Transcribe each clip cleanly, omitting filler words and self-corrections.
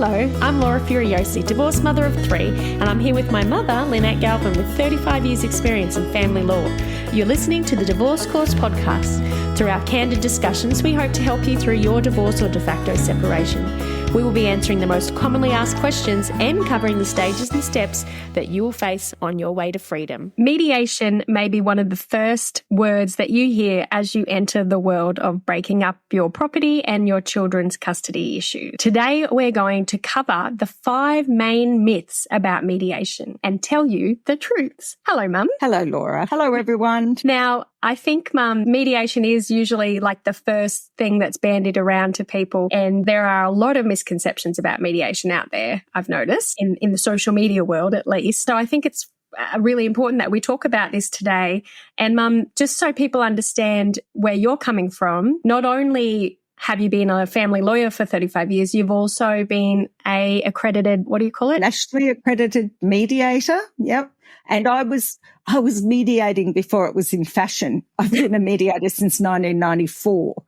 Hello, I'm Laura Furiosi, divorced mother of 3, and I'm here with my mother, Lynette Galvin, with 35 years' experience in family law. You're listening to the Divorce Course podcast. Through our candid discussions, we hope to help you through your divorce or de facto separation. We will be answering the most commonly asked questions and covering the stages and steps that you will face on your way to freedom. Mediation may be one of the first words that you hear as you enter the world of breaking up your property and your children's custody issue. Today, we're going to cover the 5 main myths about mediation and tell you the truths. Hello, Mum. Hello, Laura. Hello, everyone. Now, I think, Mum, mediation is usually like the first thing that's bandied around to people, and there are a lot of misconceptions about mediation out there, I've noticed, in the social media world at least. So I think it's really important that we talk about this today. And, Mum, just so people understand where you're coming from, not only have you been a family lawyer for 35 years, you've also been a accredited, what do you call it? Nationally accredited mediator. Yep. And I was mediating before it was in fashion. I've been a mediator since 1994.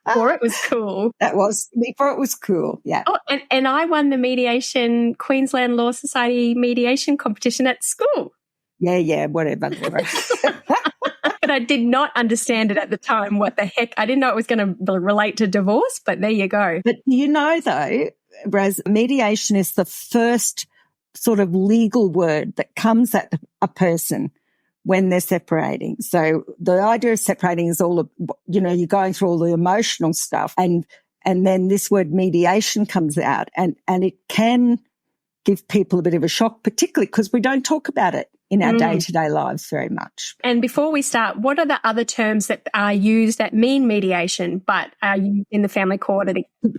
Before it was cool. That was before it was cool. Yeah. Oh, and I won the Queensland Law Society mediation competition at school. Yeah, whatever. But I did not understand it at the time. What the heck? I didn't know it was going to relate to divorce, but there you go. But you know, though, Raz, mediation is the first sort of legal word that comes at a person when they're separating. So the idea of separating is all of, you're going through all the emotional stuff, and then this word mediation comes out, and it can give people a bit of a shock, particularly because we don't talk about it in our day-to-day lives very much. And before we start, what are the other terms that are used that mean mediation but are used in the family court?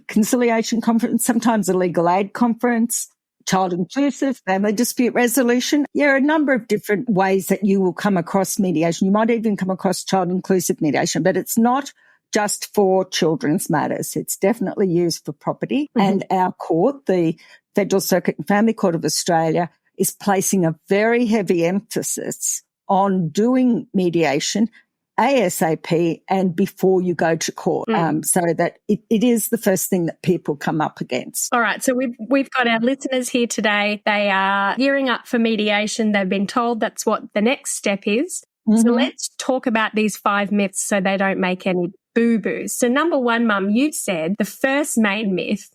Conciliation conference, sometimes a legal aid conference, child inclusive, family dispute resolution. There are a number of different ways that you will come across mediation. You might even come across child inclusive mediation, but it's not just for children's matters. It's definitely used for property. And our court, the Federal Circuit and Family Court of Australia, is placing a very heavy emphasis on doing mediation ASAP and before you go to court, so that it is the first thing that people come up against. All right, so we've got our listeners here today. They are gearing up for mediation. They've been told that's what the next step is. So let's talk about these 5 myths so they don't make any boo-boos. So number 1, Mum, you've said the first main myth,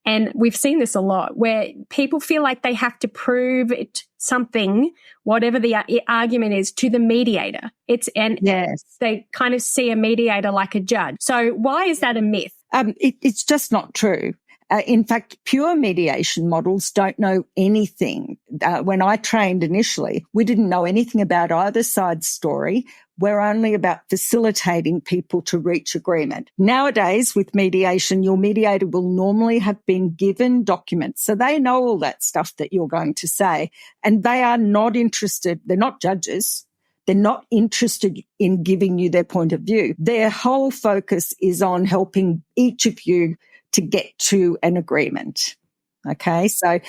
and we've seen this a lot, where people feel like they have to prove it something, whatever the argument is, to the mediator. Yes. They kind of see a mediator like a judge. So why is that a myth? It's just not true. In fact, pure mediation models don't know anything. When I trained initially, we didn't know anything about either side's story. We're only about facilitating people to reach agreement. Nowadays, with mediation, your mediator will normally have been given documents. So they know all that stuff that you're going to say, and they are not interested. They're not judges. They're not interested in giving you their point of view. Their whole focus is on helping each of you to get to an agreement. Okay. So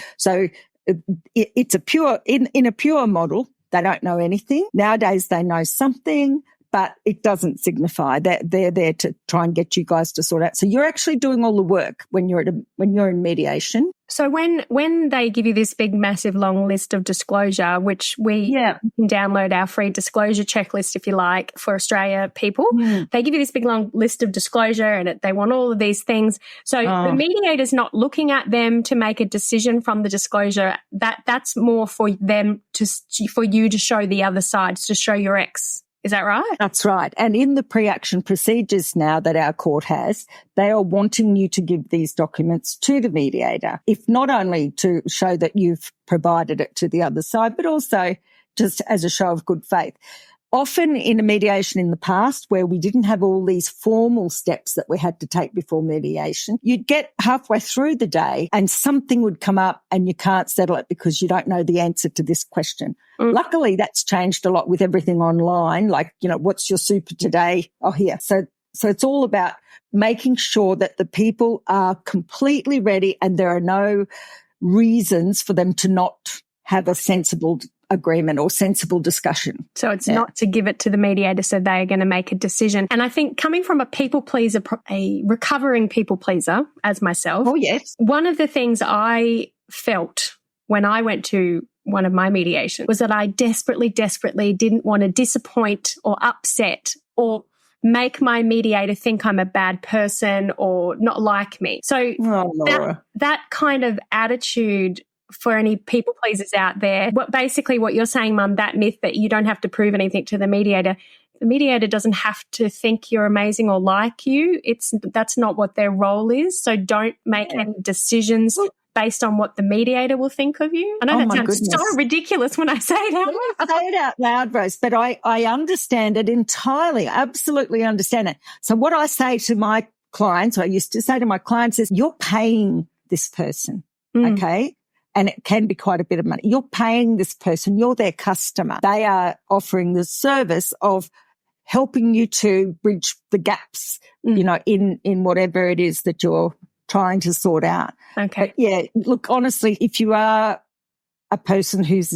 it's a pure, in a pure model, they don't know anything. Nowadays they know something, but it doesn't signify that they're there to try and get you guys to sort out. So you're actually doing all the work when you're in mediation. So when they give you this big, massive, long list of disclosure, which you can download our free disclosure checklist if you like for Australia people, they give you this big, long list of disclosure, and they want all of these things. So the mediator's not looking at them to make a decision from the disclosure. That's more for them for you to show the other side, to show your ex. Is that right? That's right. And in the pre-action procedures now that our court has, they are wanting you to give these documents to the mediator, if not only to show that you've provided it to the other side, but also just as a show of good faith. Often in a mediation in the past, where we didn't have all these formal steps that we had to take before mediation, you'd get halfway through the day and something would come up and you can't settle it because you don't know the answer to this question. Luckily, that's changed a lot with everything online, like, what's your super today? Oh, here. So it's all about making sure that the people are completely ready and there are no reasons for them to not have a sensible agreement or sensible discussion. So it's not to give it to the mediator so they're going to make a decision. And I think coming from a people pleaser, a recovering people pleaser as myself, oh yes, one of the things I felt when I went to one of my mediation was that I desperately didn't want to disappoint or upset or make my mediator think I'm a bad person or not like me. So that kind of attitude for any people pleasers out there, what you're saying, Mum, that myth that you don't have to prove anything to the mediator doesn't have to think you're amazing or like you. That's not what their role is. So don't make any decisions based on what the mediator will think of you. I know that sounds so ridiculous when I say it out loud. Say it out loud, Rose, but I understand it entirely, absolutely understand it. So what I say to my clients, I used to say to my clients is, you're paying this person, okay? And it can be quite a bit of money. You're paying this person. You're their customer. They are offering the service of helping you to bridge the gaps, you know, in whatever it is that you're trying to sort out. Okay. But yeah, look, honestly, if you are a person who's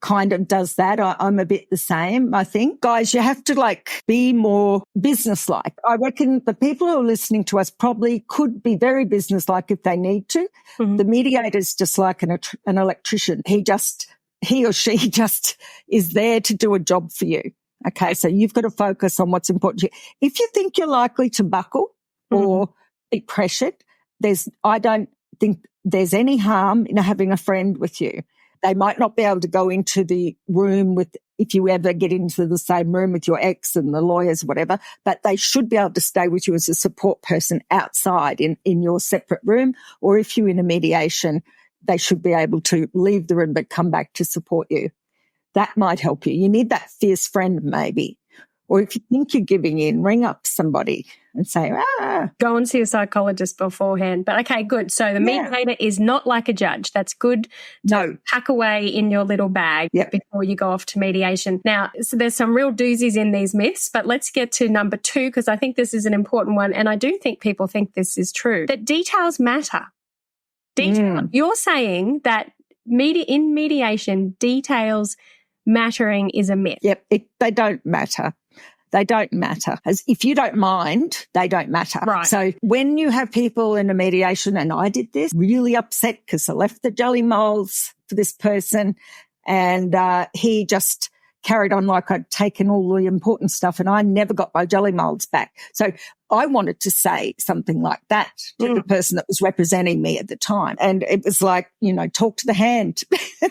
kind of does that, I'm a bit the same, I think. Guys, you have to be more businesslike. I reckon the people who are listening to us probably could be very businesslike if they need to. Mm-hmm. The mediator's just like an electrician. He or she just is there to do a job for you. Okay, so you've got to focus on what's important to you. If you think you're likely to buckle or be pressured, I don't think there's any harm in having a friend with you. They might not be able to go into the room if you ever get into the same room with your ex and the lawyers, whatever, but they should be able to stay with you as a support person outside in your separate room. Or if you're in a mediation, they should be able to leave the room but come back to support you. That might help you. You need that fierce friend maybe. Or if you think you're giving in, ring up somebody and say, go and see a psychologist beforehand. But okay, good. So the mediator is not like a judge. That's good to pack away in your little bag before you go off to mediation. Now, so there's some real doozies in these myths, but let's get to number 2 because I think this is an important one. And I do think people think this is true, that details matter. You're saying that in mediation, details mattering is a myth. Yep, they don't matter. They don't matter. As if you don't mind, they don't matter. Right. So when you have people in a mediation, and I did this, really upset because I left the jelly molds for this person and he just carried on like I'd taken all the important stuff and I never got my jelly molds back. So I wanted to say something like that to the person that was representing me at the time. And it was like, talk to the hand.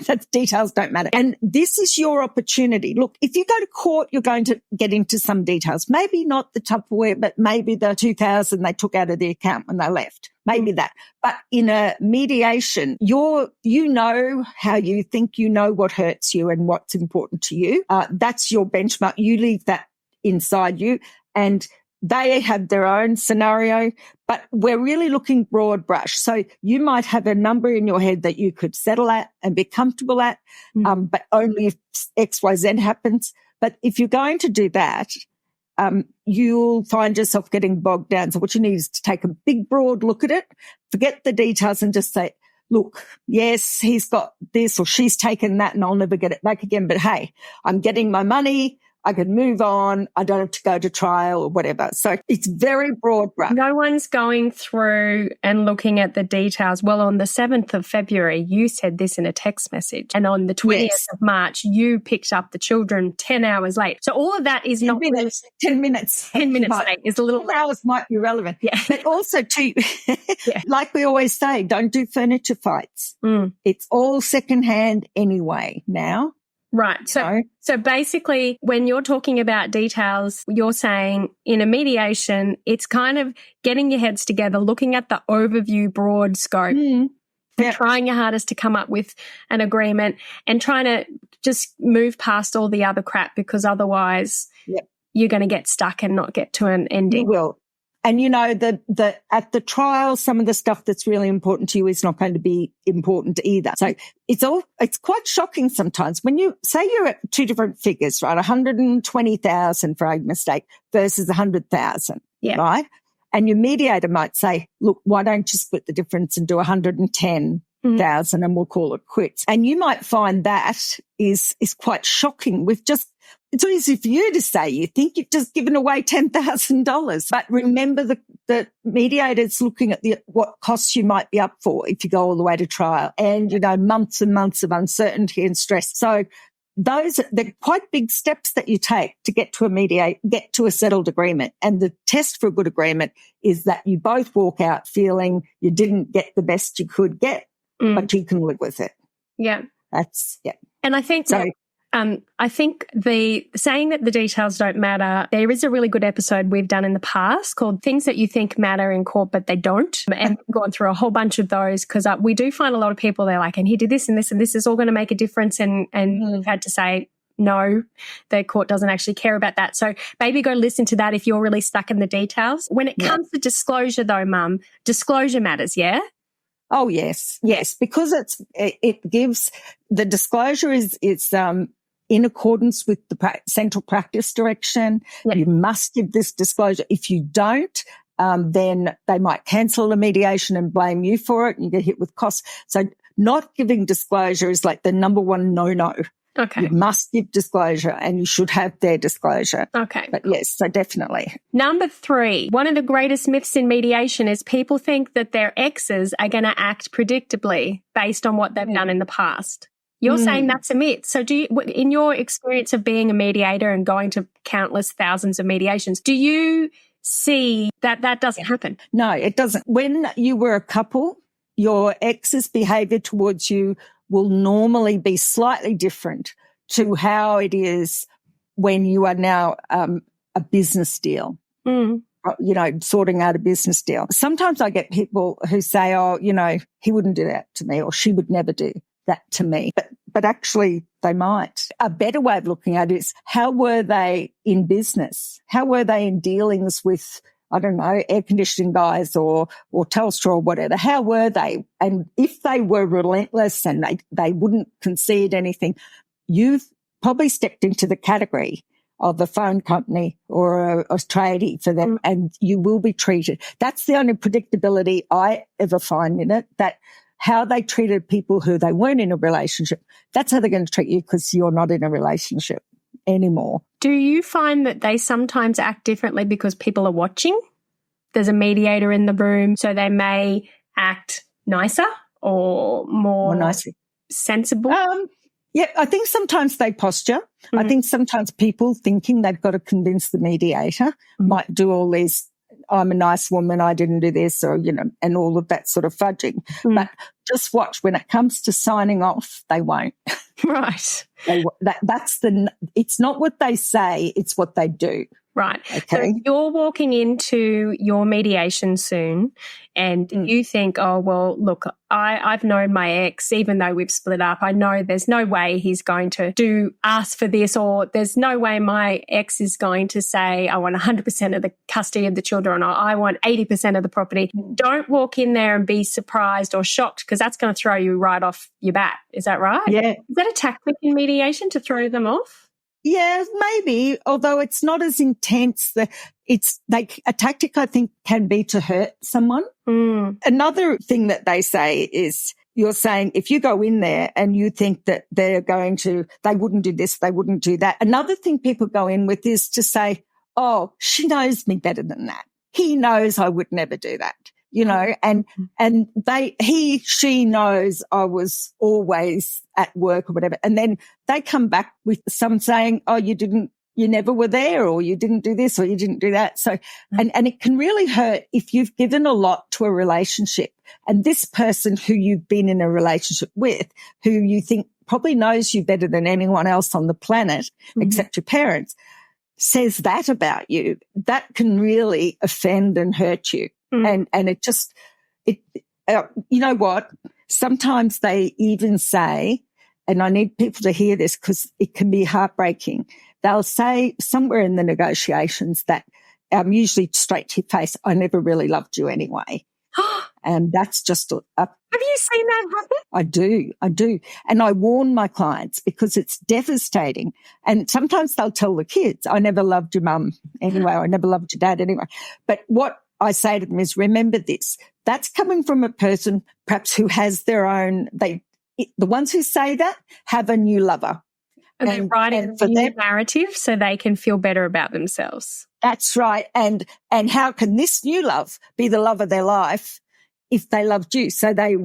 That details don't matter. And this is your opportunity. Look, if you go to court, you're going to get into some details. Maybe not the Tupperware, but maybe the 2,000 they took out of the account when they left. Maybe that. But in a mediation, you know how you think, you know what hurts you and what's important to you. That's your benchmark. You leave that inside you and they have their own scenario, but we're really looking broad brush. So you might have a number in your head that you could settle at and be comfortable at, but only if X, Y, Z happens. But if you're going to do that, you'll find yourself getting bogged down. So what you need is to take a big, broad look at it, forget the details and just say, look, yes, he's got this or she's taken that and I'll never get it back again. But hey, I'm getting my money. I can move on. I don't have to go to trial or whatever. So it's very broad brush. No one's going through and looking at the details. Well, on the 7th of February, you said this in a text message. And on the 20th of March, you picked up the children 10 hours late. So all of that is 10 minutes. 10 minutes. 10 minutes late is a little... 10 hours might be relevant. Yeah. But also, too, like we always say, don't do furniture fights. It's all secondhand anyway now. Right. So basically, when you're talking about details, you're saying in a mediation, it's kind of getting your heads together, looking at the overview, broad scope, and trying your hardest to come up with an agreement and trying to just move past all the other crap because otherwise you're going to get stuck and not get to an ending. You will. And at the trial, some of the stuff that's really important to you is not going to be important either. So it's quite shocking sometimes when you say you're at 2 different figures, right? 120,000 for argument's sake versus 100,000, right? And your mediator might say, look, why don't you split the difference and do 110 $10,000 and we'll call it quits. And you might find that is quite shocking. It's easy for you to say you think you've just given away $10,000. But remember the mediator's looking at what costs you might be up for if you go all the way to trial and, months and months of uncertainty and stress. So they're quite big steps that you take to get to a settled agreement. And the test for a good agreement is that you both walk out feeling you didn't get the best you could get, but you can live with it. Yeah. And I think I think the saying that the details don't matter, there is a really good episode we've done in the past called Things That You Think Matter in Court But They Don't. And we've gone through a whole bunch of those because we do find a lot of people, they're like, and he did this and this and this is all going to make a difference. And we've had to say, no, the court doesn't actually care about that. So maybe go listen to that if you're really stuck in the details. When it comes to disclosure though, Mum, disclosure matters, yeah? Oh, yes, because it gives the disclosure is in accordance with the central practice direction. Yep. You must give this disclosure. If you don't, then they might cancel the mediation and blame you for it and you get hit with costs. So not giving disclosure is like the number one no-no. Okay. You must give disclosure and you should have their disclosure. Okay. But yes, so definitely. Number 3, one of the greatest myths in mediation is people think that their exes are going to act predictably based on what they've done in the past. You're saying that's a myth. So do you, in your experience of being a mediator and going to countless thousands of mediations, do you see that doesn't happen? No, it doesn't. When you were a couple, your ex's behavior towards you will normally be slightly different to how it is when you are now a business deal, sorting out a business deal. Sometimes I get people who say, oh, he wouldn't do that to me or she would never do that to me. But actually they might. A better way of looking at it is how were they in business? How were they in dealings with, I don't know, air conditioning guys or Telstra or whatever? How were they? And if they were relentless and they wouldn't concede anything, you've probably stepped into the category of a phone company or a tradie for them and you will be treated. That's the only predictability I ever find in it, that how they treated people who they weren't in a relationship, that's how they're going to treat you because you're not in a relationship anymore. Do you find that they sometimes act differently because people are watching? There's a mediator in the room, so they may act nicer or more sensible? Yeah, I think sometimes they posture. I think sometimes people thinking they've got to convince the mediator might do all these, I'm a nice woman, I didn't do this, or, and all of that sort of fudging. But just watch, when it comes to signing off, they won't. Right. It's not what they say, it's what they do. Right. Okay. So you're walking into your mediation soon and you think, oh, well, look, I've known my ex, even though we've split up. I know there's no way he's going to ask for this, or there's no way my ex is going to say, I want 100% of the custody of the children, or I want 80% of the property. Don't walk in there and be surprised or shocked, because that's going to throw you right off your bat. Is that right? Yeah. Is that a tactic in mediation to throw them off? Yeah, maybe, although it's not as intense. It's like a tactic, I think, can be to hurt someone. Another thing that they say is, you're saying if you go in there and you think that they wouldn't do this, they wouldn't do that. Another thing people go in with is to say, oh, she knows me better than that. He knows I would never do that. And she knows I was always at work or whatever. And then they come back with some saying, oh, you never were there, or you didn't do this, or you didn't do that. So, and it can really hurt if you've given a lot to a relationship and this person who you've been in a relationship with, who you think probably knows you better than anyone else on the planet, except your parents, says that about you, that can really offend and hurt you. And you know what? Sometimes they even say, and I need people to hear this because it can be heartbreaking. They'll say somewhere in the negotiations that, usually straight to your face, I never really loved you anyway. And that's just Have you seen that happen? I do. And I warn my clients because it's devastating. And sometimes they'll tell the kids, I never loved your mum anyway, or I never loved your dad anyway. But what I say to them is, remember this, that's coming from a person perhaps who has their own, the ones who say that have a new lover. And they're writing a new narrative so they can feel better about themselves. That's right. And how can this new love be the love of their life if they loved you? So they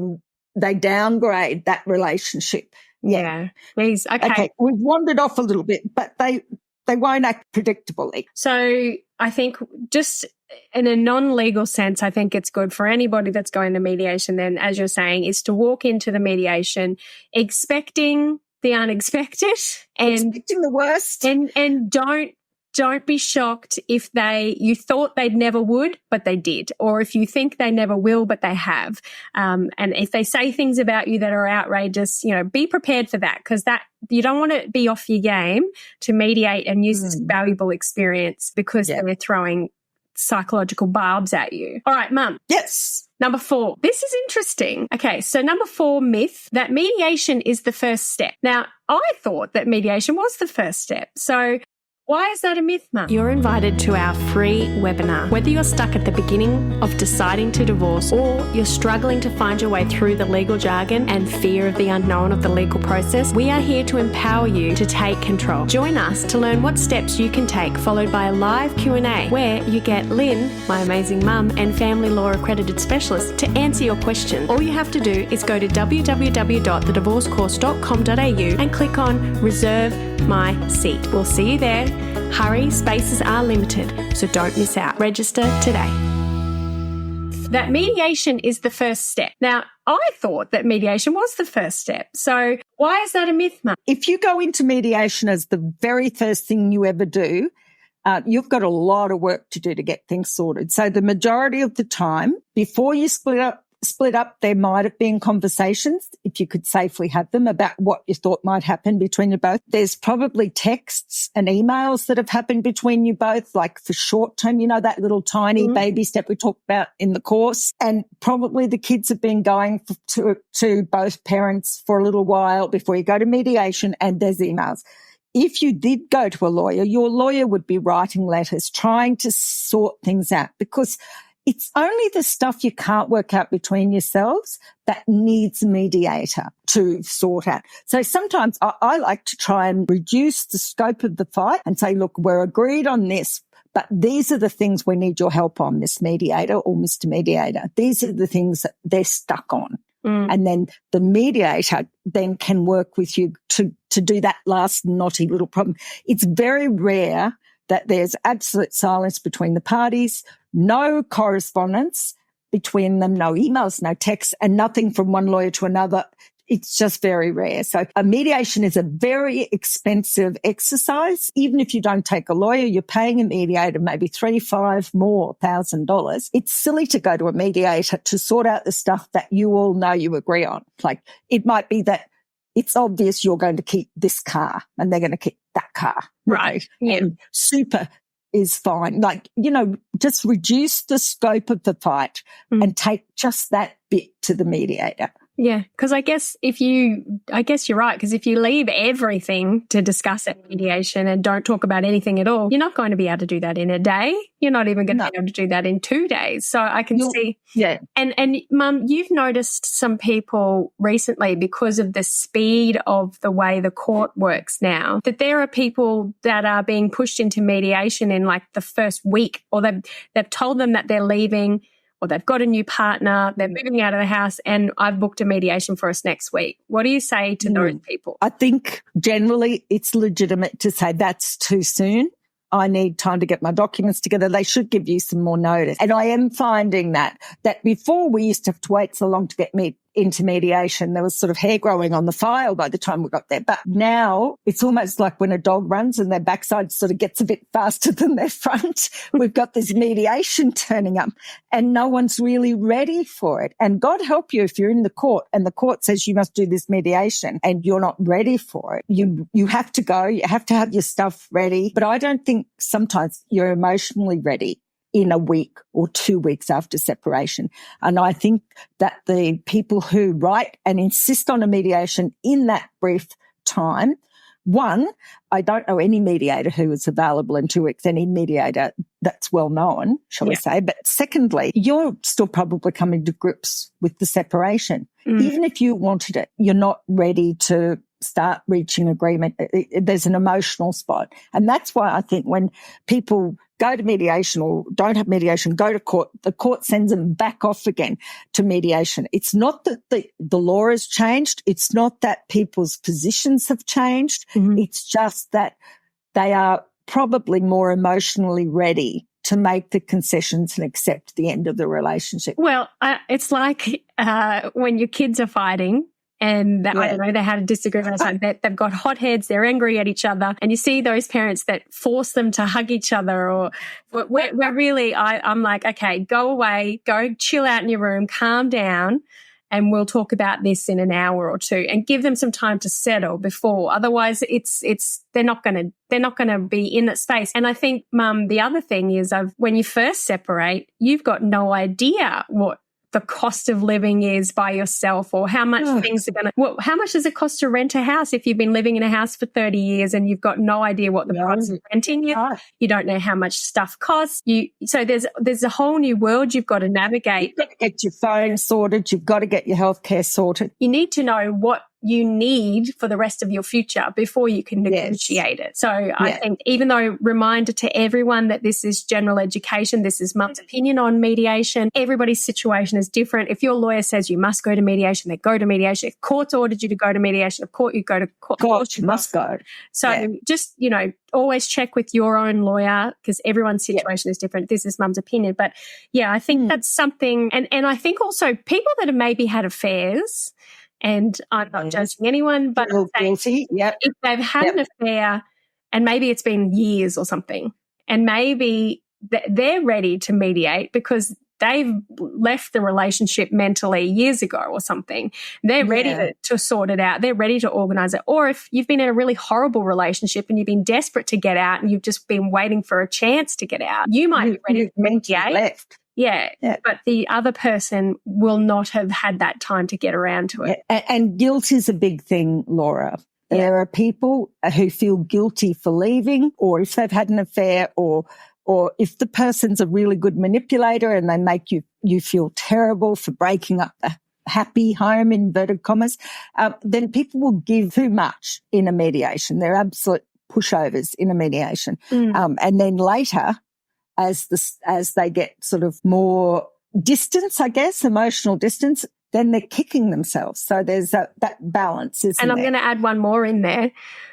downgrade that relationship. Yeah. Please. Okay. We've wandered off a little bit, but they won't act predictably. So I think just in a non-legal sense, I think it's good for anybody that's going to mediation then, as you're saying, is to walk into the mediation expecting the unexpected and expecting the worst. And don't be shocked if you thought they'd never would, but they did. Or if you think they never will, but they have. And if they say things about you that are outrageous, be prepared for that, because that you don't want to be off your game to mediate and use this valuable experience because they're throwing psychological barbs at you. All right, Mum. Yes. Number 4. This is interesting. Okay, so number 4 myth, that mediation is the first step. Now, I thought that mediation was the first step. So why is that a myth, Mum? You're invited to our free webinar. Whether you're stuck at the beginning of deciding to divorce or you're struggling to find your way through the legal jargon and fear of the unknown of the legal process, we are here to empower you to take control. Join us to learn what steps you can take, followed by a live Q&A where you get Lynn, my amazing mum, and family law accredited specialist to answer your questions. All you have to do is go to www.thedivorcecourse.com.au and click on Reserve My Seat. We'll see you there. Hurry, spaces are limited, so don't miss out. Register today. That mediation is the first step. Now, I thought that mediation was the first step. So why is that a myth, Mum? If you go into mediation as the very first thing you ever do, you've got a lot of work to do to get things sorted. So the majority of the time, before you split up, there might have been conversations, if you could safely have them, about what you thought might happen between you both. There's probably texts and emails that have happened between you both, like for short term, that little tiny baby step we talked about in the course. And probably the kids have been going to both parents for a little while before you go to mediation, and there's emails. If you did go to a lawyer, your lawyer would be writing letters, trying to sort things out, because it's only the stuff you can't work out between yourselves that needs a mediator to sort out. So sometimes I like to try and reduce the scope of the fight and say, look, we're agreed on this, but these are the things we need your help on, Miss Mediator or Mr. Mediator. These are the things that they're stuck on. And then the mediator then can work with you to do that last knotty little problem. It's very rare that there's absolute silence between the parties, no correspondence between them, no emails, no texts, and nothing from one lawyer to another. It's just very rare. So a mediation is a very expensive exercise. Even if you don't take a lawyer, you're paying a mediator maybe $3,000-$5,000. It's silly to go to a mediator to sort out the stuff that you all know you agree on. Like, it might be that it's obvious you're going to keep this car and they're going to keep that car. Right. Yeah. And super is fine. Like, just reduce the scope of the fight and take just that bit to the mediator. Yeah, because I guess you're right, because if you leave everything to discuss at mediation and don't talk about anything at all, you're not going to be able to do that in a day. You're not even going to be able to do that in 2 days. So I can see. Yeah. And Mum, you've noticed some people recently, because of the speed of the way the court works now, that there are people that are being pushed into mediation in like the first week, or they've told them that they're leaving, or they've got a new partner, they're moving out of the house, and I've booked a mediation for us next week. What do you say to those people? I think generally it's legitimate to say that's too soon. I need time to get my documents together. They should give you some more notice. And I am finding that before we used to have to wait so long to get into mediation, there was sort of hair growing on the file by the time we got there. But now it's almost like when a dog runs and their backside sort of gets a bit faster than their front. We've got this mediation turning up and no one's really ready for it. And God help you if you're in the court and the court says you must do this mediation and you're not ready for it. You have to go. You have to have your stuff ready. But I don't think sometimes you're emotionally ready in a week or 2 weeks after separation. And I think that the people who write and insist on a mediation in that brief time one, I don't know any mediator who is available in 2 weeks, any mediator that's well known, shall we say. But secondly, you're still probably coming to grips with the separation. Even if you wanted it, you're not ready to start reaching agreement. There's an emotional spot. And that's why I think when people go to mediation or don't have mediation, go to court, the court sends them back off again to mediation. It's not that the law has changed. It's not that people's positions have changed. It's just that they are probably more emotionally ready to make the concessions and accept the end of the relationship. Well, it's like when your kids are fighting, and I don't know, they had a disagreement or something. They've got hot heads, they're angry at each other. And you see those parents that force them to hug each other, or we're really, I'm like, okay, go away, go chill out in your room, calm down, and we'll talk about this in an hour or two, and give them some time to settle before. Otherwise, they're not going to be in that space. And I think, Mum, the other thing is when you first separate, you've got no idea what the cost of living is by yourself, or how much things are going to, how much does it cost to rent a house if you've been living in a house for 30 years and you've got no idea what the price of renting is? You don't know how much stuff costs. So there's a whole new world you've got to navigate. You've got to get your phone sorted. You've got to get your healthcare sorted. You need to know what you need for the rest of your future before you can negotiate it. So I think, even though reminder to everyone that this is general education, this is Mum's opinion on mediation, everybody's situation is different. If your lawyer says you must go to mediation, then go to mediation. If court's ordered you to go to mediation, of course you go to court. Of course you must go. So just, always check with your own lawyer, because everyone's situation is different. This is Mum's opinion. But I think that's something. And I think also people that have maybe had affairs, and I'm not judging anyone, but guilty. If they've had an affair and maybe it's been years or something, and maybe they're ready to mediate because they've left the relationship mentally years ago or something. They're ready to sort it out. They're ready to organise it. Or if you've been in a really horrible relationship and you've been desperate to get out and you've just been waiting for a chance to get out, you might be ready to mediate. Left. Yeah, but the other person will not have had that time to get around to it. And guilt is a big thing, Laura. There are people who feel guilty for leaving, or if they've had an affair, or if the person's a really good manipulator and they make you feel terrible for breaking up the happy home, inverted commas, then people will give too much in a mediation. They're absolute pushovers in a mediation. And then later, as they get sort of more distance, I guess, emotional distance, then they're kicking themselves. So there's that balance, isn't there? And I'm going to add one more in there.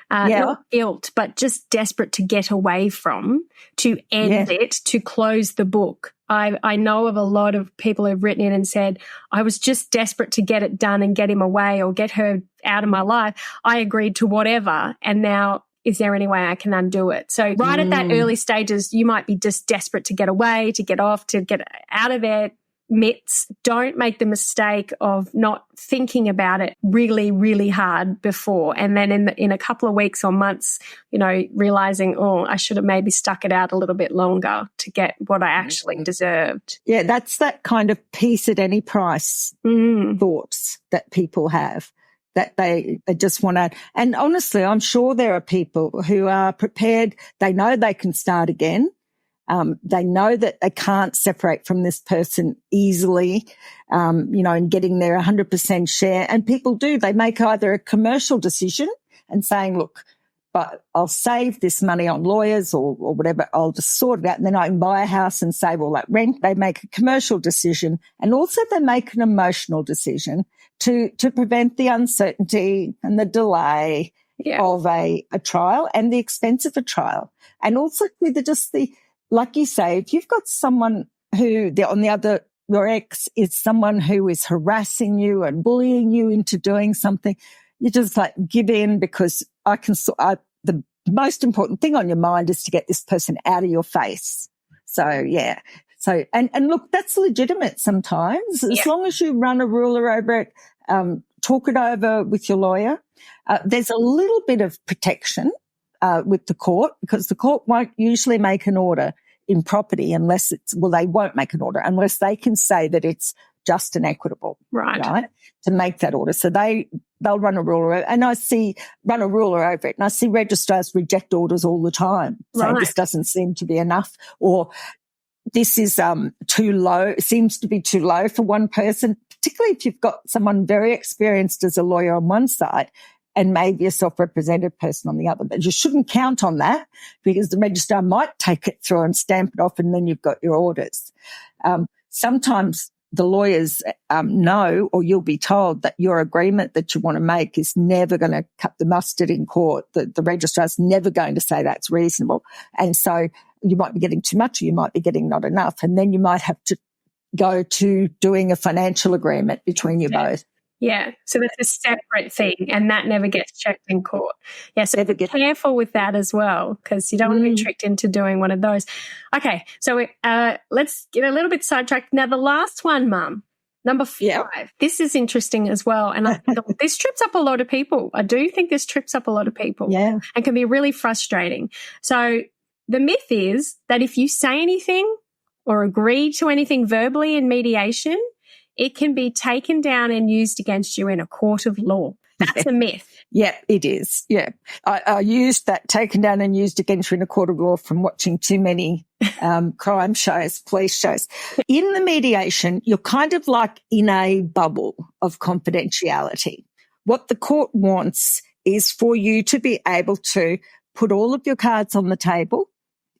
Not guilt, but just desperate to get away from, to end it, to close the book. I know of a lot of people who've written in and said, I was just desperate to get it done and get him away or get her out of my life. I agreed to whatever, and now is there any way I can undo it? So right at that early stages, you might be just desperate to get away, to get off, to get out of their midst. Don't make the mistake of not thinking about it really, really hard before. And then in a couple of weeks or months, realizing, I should have maybe stuck it out a little bit longer to get what I actually deserved. Yeah, that's that kind of peace at any price thoughts that people have, that they just want to. And honestly, I'm sure there are people who are prepared. They know they can start again. They know that they can't separate from this person easily, and getting their 100% share. And people do. They make either a commercial decision and saying, look, but I'll save this money on lawyers or whatever. I'll just sort it out. And then I can buy a house and save all that rent. They make a commercial decision, and also they make an emotional decision to prevent the uncertainty and the delay of a trial and the expense of a trial. And also like you say, if you've got someone who your ex is someone who is harassing you and bullying you into doing something, you just give in, because the most important thing on your mind is to get this person out of your face. So, and look, that's legitimate sometimes, as long as you run a ruler over it, talk it over with your lawyer. There's a little bit of protection with the court, because the court won't usually make an order in property unless they won't make an order unless they can say that it's just and equitable, right? To make that order. So they they'll run a ruler over, and I see registrars reject orders all the time. So this doesn't seem to be enough, or this is too low. It seems to be too low for one person, particularly if you've got someone very experienced as a lawyer on one side and maybe a self-represented person on the other. But you shouldn't count on that, because the registrar might take it through and stamp it off, and then you've got your orders. Sometimes the lawyers know, or you'll be told, that your agreement that you want to make is never going to cut the mustard in court. The registrar's never going to say that's reasonable. And so you might be getting too much, or you might be getting not enough. And then you might have to go to doing a financial agreement between you both. Yeah, so that's a separate thing, and that never gets checked in court. Yeah, so be careful with that as well, because you don't want to be tricked into doing one of those. Okay, so let's get a little bit sidetracked. Now, the last one, Mum, number 5. This is interesting as well, and this trips up a lot of people. I do think this trips up a lot of people, and can be really frustrating. So the myth is that if you say anything or agree to anything verbally in mediation, it can be taken down and used against you in a court of law. That's a myth. Yeah, it is. Yeah. I used that taken down and used against you in a court of law from watching too many crime shows, police shows. In the mediation, you're kind of like in a bubble of confidentiality. What the court wants is for you to be able to put all of your cards on the table,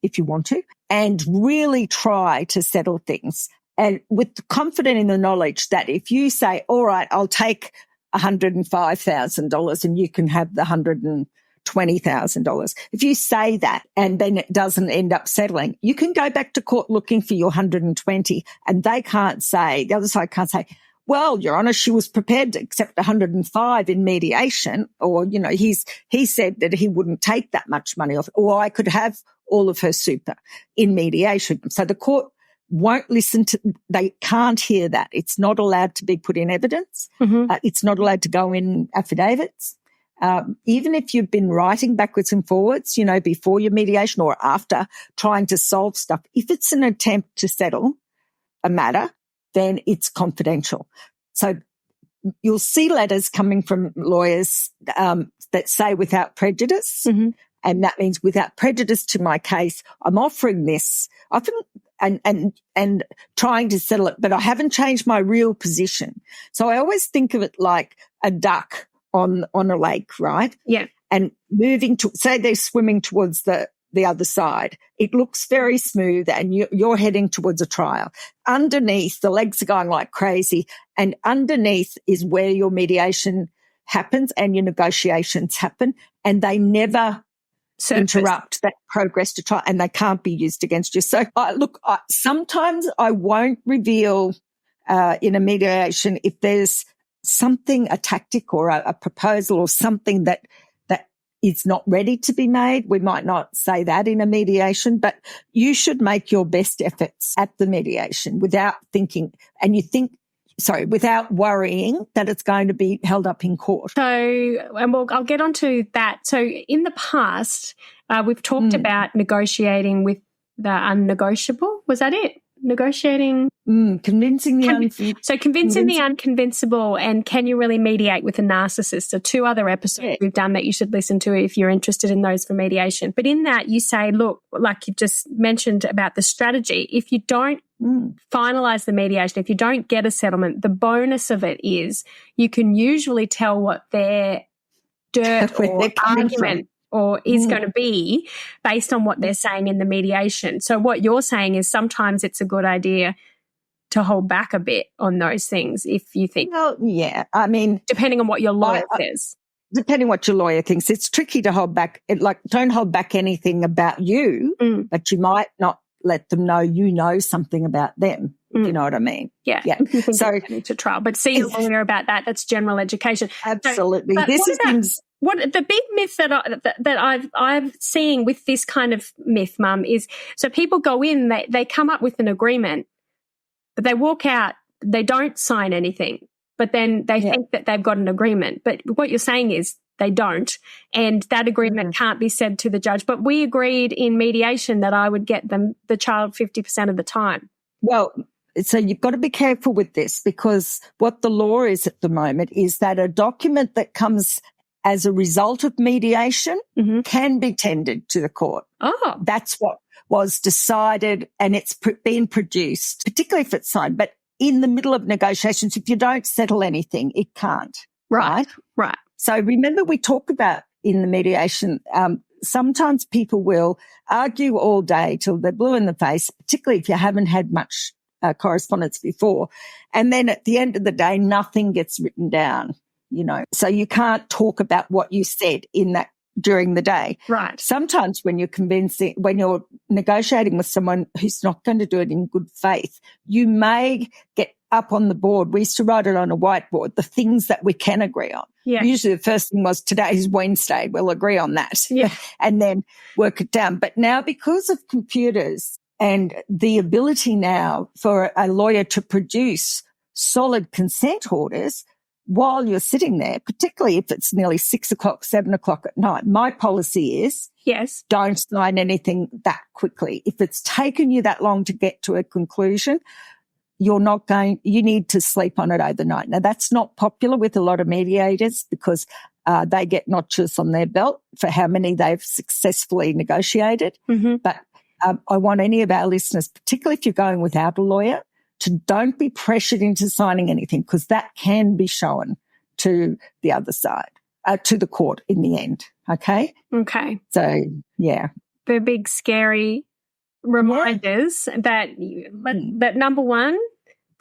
if you want to, and really try to settle things. And with confident in the knowledge that if you say, all right, I'll take $105,000 and you can have the $120,000. If you say that and then it doesn't end up settling, you can go back to court looking for your 120, and the other side can't say, well, Your Honour, she was prepared to accept 105 in mediation, or, you know, he said that he wouldn't take that much money off, or I could have all of her super in mediation. So the court won't listen to, they can't hear that. It's not allowed to be put in evidence. It's not allowed to go in affidavits. Even if you've been writing backwards and forwards, you know, before your mediation or after, trying to solve stuff, if it's an attempt to settle a matter, then it's confidential. So you'll see letters coming from lawyers that say without prejudice. And that means without prejudice to my case, I'm offering this often and trying to settle it, but I haven't changed my real position. So I always think of it like a duck on a lake, right? Yeah. And moving to, say they're swimming towards the other side. It looks very smooth and you're heading towards a trial. Underneath, the legs are going like crazy, and underneath is where your mediation happens and your negotiations happen, and they never interrupt that progress to trial, and they can't be used against you. So sometimes I won't reveal in a mediation if there's something, a tactic or a proposal or something that is not ready to be made. We might not say that in a mediation, but you should make your best efforts at the mediation without without worrying that it's going to be held up in court. So, and I'll get onto that. So in the past, we've talked about negotiating with the unnegotiable. Was that it? Negotiating? Convincing the unconvincible, and can you really mediate with a narcissist? So 2 other episodes we've done that you should listen to if you're interested in those for mediation. But in that you say, look, like you've just mentioned about the strategy, if you don't finalize the mediation, if you don't get a settlement, the bonus of it is you can usually tell what their dirt or argument or is going to be based on what they're saying in the mediation. So what you're saying is sometimes it's a good idea to hold back a bit on those things if you think. Well, yeah. I mean, depending on what your lawyer says. Depending what your lawyer thinks. It's tricky to hold back. Don't hold back anything about you, but you might not let them know you know something about them. You know what I mean? Yeah. So to trial, but see a lawyer about that. That's general education. Absolutely. So, what the big myth that I've seen with this kind of myth, Mum, is so people go in, they come up with an agreement, but they walk out, they don't sign anything, but then they think that they've got an agreement. But what you're saying is they don't, and that agreement can't be said to the judge. But we agreed in mediation that I would get them the child 50% of the time. Well, So you've got to be careful with this, because what the law is at the moment is that a document that comes as a result of mediation can be tendered to the court. Oh. That's what was decided, and it's been produced, particularly if it's signed. But in the middle of negotiations, if you don't settle anything, it can't. Right. So remember, we talked about in the mediation, sometimes people will argue all day till they're blue in the face, particularly if you haven't had much correspondence before. And then at the end of the day, nothing gets written down, So you can't talk about what you said in that during the day. Right. Sometimes when you're negotiating with someone who's not going to do it in good faith, you may get up on the board. We used to write it on a whiteboard, the things that we can agree on. Yeah. Usually the first thing was, today's Wednesday, we'll agree on that. Yeah. And then work it down. But now, because of computers and the ability now for a lawyer to produce solid consent orders while you're sitting there, particularly if it's nearly 6 o'clock, 7 o'clock at night, my policy is don't sign anything that quickly. If it's taken you that long to get to a conclusion, you need to sleep on it overnight. Now, that's not popular with a lot of mediators, because they get notches on their belt for how many they've successfully negotiated. But I want any of our listeners, particularly if you're going without a lawyer, to don't be pressured into signing anything, because that can be shown to the other side, to the court in the end. Okay? Okay. So, yeah. The big scary reminders that number one,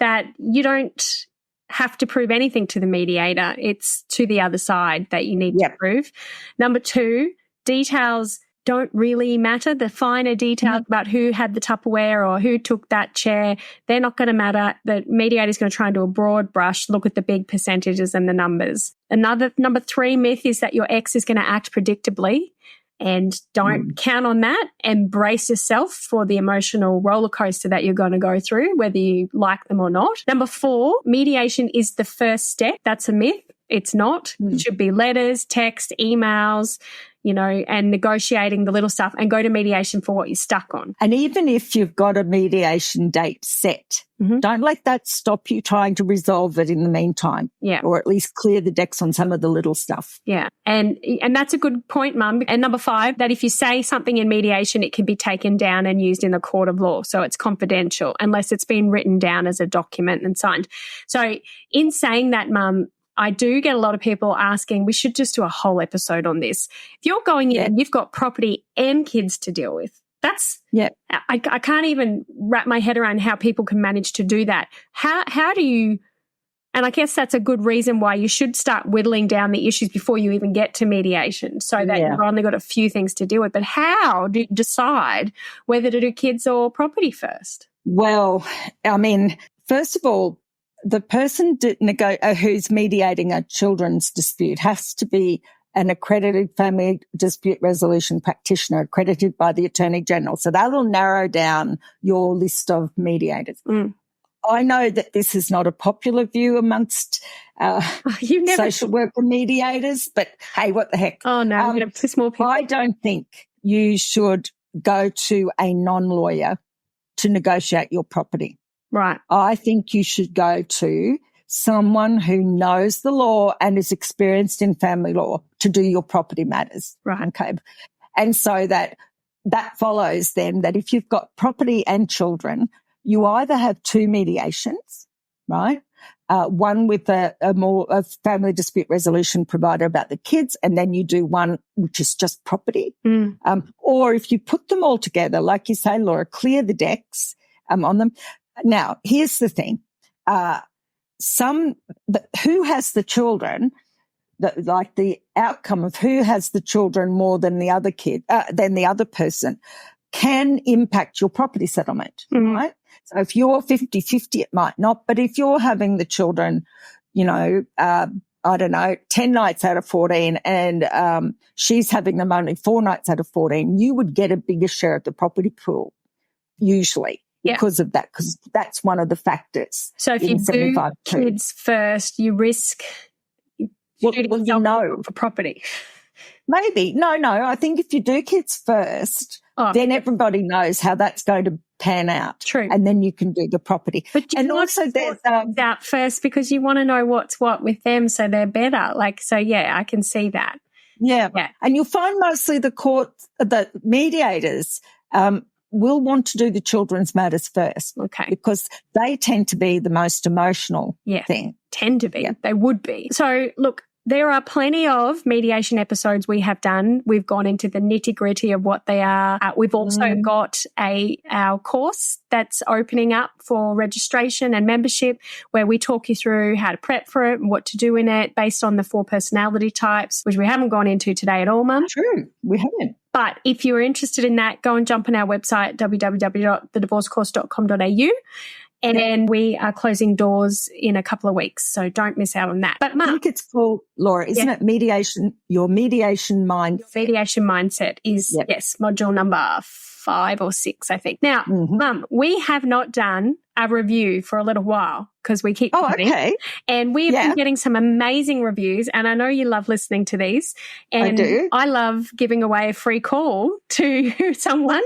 that you don't have to prove anything to the mediator. It's to the other side that you need to prove. Number two, details don't really matter. The finer details about who had the Tupperware or who took that chair, they're not going to matter. The mediator is going to try and do a broad brush, look at the big percentages and the numbers. Number three myth is that your ex is going to act predictably, and don't count on that. Embrace yourself for the emotional roller coaster that you're going to go through, whether you like them or not. Number four, mediation is the first step. That's a myth. It's not. It should be letters, text, emails, and negotiating the little stuff, and go to mediation for what you're stuck on. And even if you've got a mediation date set, don't let that stop you trying to resolve it in the meantime. Yeah. Or at least clear the decks on some of the little stuff. Yeah. And that's a good point, Mum. And number five, that if you say something in mediation, it can be taken down and used in the court of law. So it's confidential unless it's been written down as a document and signed. So in saying that, Mum, I do get a lot of people asking, we should just do a whole episode on this. If you're going in and you've got property and kids to deal with, I can't even wrap my head around how people can manage to do that. How do you, and I guess that's a good reason why you should start whittling down the issues before you even get to mediation, so that you've only got a few things to deal with. But how do you decide whether to do kids or property first? Well, I mean, first of all, the person who's mediating a children's dispute has to be an accredited family dispute resolution practitioner, accredited by the Attorney General. So that'll narrow down your list of mediators. I know that this is not a popular view amongst social worker mediators, but hey, what the heck? Oh, no, I'm going to piss more people. I don't think you should go to a non-lawyer to negotiate your property. Right. I think you should go to someone who knows the law and is experienced in family law to do your property matters. Right. Okay. And so that follows then that if you've got property and children, you either have two mediations, right? One with a family dispute resolution provider about the kids, and then you do one which is just property. Or if you put them all together, like you say, Laura, clear the decks on them. Now, here's the thing. Who has the children, the outcome of who has the children more than the other than the other person, can impact your property settlement, right? So if you're 50-50, it might not. But if you're having the children, I don't know, 10 nights out of 14 and she's having them only 4 nights out of 14, you would get a bigger share of the property pool, usually. Because of that, because that's one of the factors. So if you do kids first, you risk shooting for property. Maybe. No. I think if you do kids first, then everybody knows how that's going to pan out. True. And then you can do the property. But you and want also to there's sort out first because you want to know what's what with them so they're better. I can see that. Yeah. And you'll find mostly the mediators will want to do the children's matters first. Okay. Because they tend to be the most emotional thing. Tend to be. Yeah. They would be. So look, there are plenty of mediation episodes we have done. We've gone into the nitty-gritty of what they are. We've also got our course that's opening up for registration and membership where we talk you through how to prep for it and what to do in it based on the 4 personality types, which we haven't gone into today at all, Mum. True, we haven't. But if you're interested in that, go and jump on our website, www.thedivorcecourse.com.au. And then we are closing doors in a couple of weeks, so don't miss out on that. But Mum, I think it's called, Laura, isn't it mediation, your mediation mindset? Mediation mindset is, yes, module number 5 or 6, I think. Now, Mum, we have not done a review for a little while because we keep okay. And we've been getting some amazing reviews, and I know you love listening to these. And I do. I love giving away a free call to someone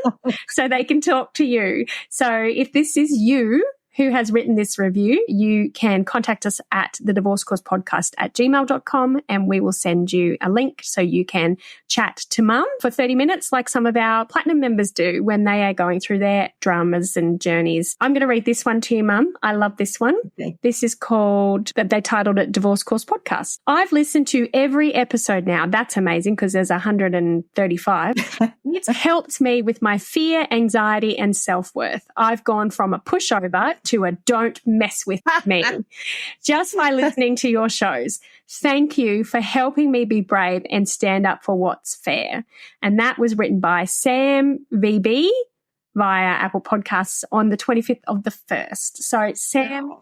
so they can talk to you. So if this is you who has written this review, you can contact us at thedivorcecourspodcast@gmail.com and we will send you a link so you can chat to Mum for 30 minutes like some of our Platinum members do when they are going through their dramas and journeys. I'm going to read this one to you, Mum. I love this one. Okay. This is called, they titled it Divorce Course Podcast. I've listened to every episode now. That's amazing because there's 135. It's helped me with my fear, anxiety and self-worth. I've gone from a pushover to a don't mess with me just by listening to your shows. Thank you for helping me be brave and stand up for what's fair. And that was written by Sam VB via Apple Podcasts on the 25th of the 1st. So Sam,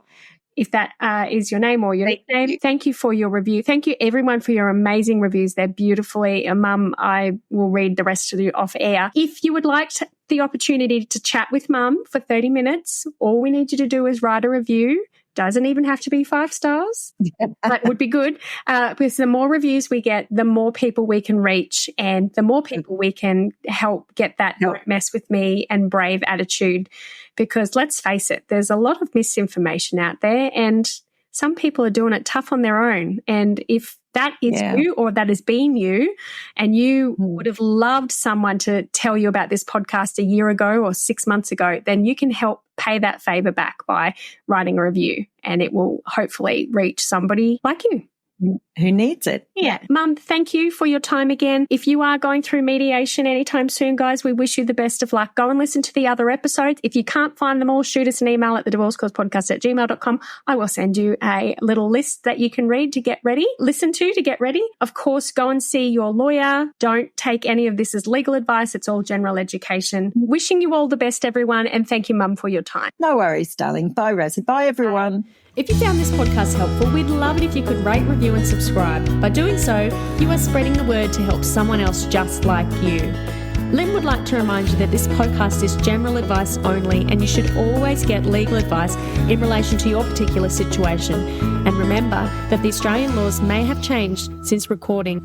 if that is your name or your nickname, thank you for your review. Thank you everyone for your amazing reviews. They're beautifully. Mum, I will read the rest of you off air. If you would like the opportunity to chat with Mum for 30 minutes, all we need you to do is write a review. Doesn't even have to be 5 stars. That would be good. Because the more reviews we get, the more people we can reach and the more people we can help get that don't mess with me and brave attitude. Because let's face it, there's a lot of misinformation out there and some people are doing it tough on their own. And if that is you or that has been you and you would have loved someone to tell you about this podcast a year ago or 6 months ago, then you can help pay that favor back by writing a review and it will hopefully reach somebody like you. Who needs it. Yeah. Mum, thank you for your time again. If you are going through mediation anytime soon, guys, we wish you the best of luck. Go and listen to the other episodes. If you can't find them all, shoot us an email at thedivorcecourspodcast@gmail.com. I will send you a little list that you can read to get ready, listen to get ready. Of course, go and see your lawyer. Don't take any of this as legal advice. It's all general education. Wishing you all the best, everyone, and thank you, Mum, for your time. No worries, darling. Bye, Rosie. Bye, everyone. If you found this podcast helpful, we'd love it if you could rate, review and subscribe. By doing so, you are spreading the word to help someone else just like you. Lynn would like to remind you that this podcast is general advice only and you should always get legal advice in relation to your particular situation. And remember that the Australian laws may have changed since recording.